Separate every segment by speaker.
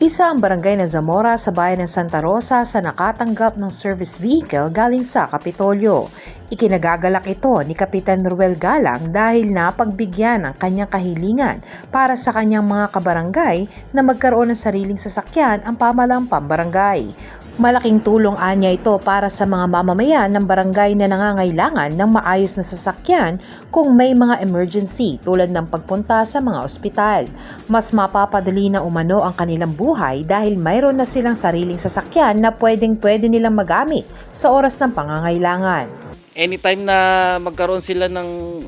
Speaker 1: Isa ang barangay ng Zamora sa bayan ng Santa Rosa sa nakatanggap ng service vehicle galing sa Kapitolyo. Ikinagagalak ito ni Kapitan Ruel Galang dahil napagbigyan ang kanyang kahilingan para sa kanyang mga kabarangay na magkaroon ng sariling sasakyan ang pamahalang pambarangay. Malaking tulong anya ito para sa mga mamamayan ng barangay na nangangailangan ng maayos na sasakyan kung may mga emergency tulad ng pagpunta sa mga ospital. Mas mapapadali na umano ang kanilang buhay dahil mayroon na silang sariling sasakyan na pwede nilang magamit sa oras ng pangangailangan.
Speaker 2: Anytime na magkaroon sila ng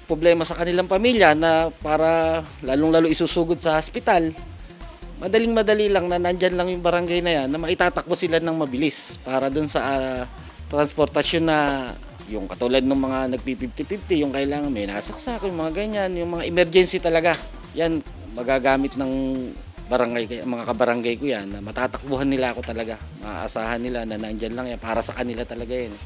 Speaker 2: problema sa kanilang pamilya na para lalong-lalo isusugod sa hospital, madaling-madali lang na nandyan lang yung barangay na yan na maitatakbo sila ng mabilis para dun sa transportasyon na yung katulad ng mga nagpi-50-50, yung kailangan may nasaksak, yung mga ganyan, yung mga emergency talaga. Yan, magagamit ng barangay, mga kabarangay ko yan na matatakbuhan nila ako talaga. Maaasahan nila na nandyan lang yan para sa kanila talaga yan.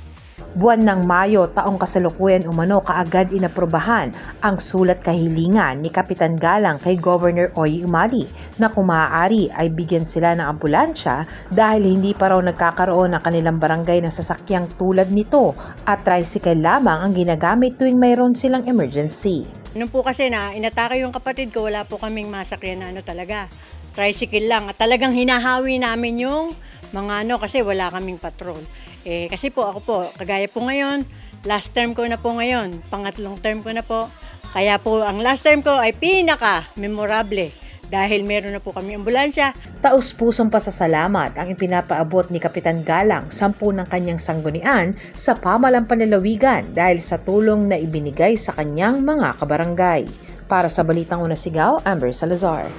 Speaker 1: Buwan ng Mayo taong kasalukuyan umano kaagad inaprubahan ang sulat kahilingan ni Kapitan Galang kay Governor Oy Umali na kung maaari ay bigyan sila ng ambulansya dahil hindi pa raw nagkakaroon ng kanilang barangay ng sasakyang tulad nito at tricycle lamang ang ginagamit tuwing mayroon silang emergency.
Speaker 3: Nung po kasi na inatake yung kapatid ko, wala po kaming masakyan na talaga. Tricycle lang at talagang hinahawi namin yung mga kasi wala kaming patrol. Kasi po ako po, kagaya po ngayon, last term ko na po ngayon, pangatlong term ko na po. Kaya po ang last term ko ay pinaka-memorable dahil meron na po kami ambulansya.
Speaker 1: Taus-pusong pasasalamat ang ipinapaabot ni Kapitan Galang 10 ng kanyang sanggunian sa pamahalang panlalawigan dahil sa tulong na ibinigay sa kanyang mga kabarangay. Para sa Balitang Unang Sigaw, Amber Salazar.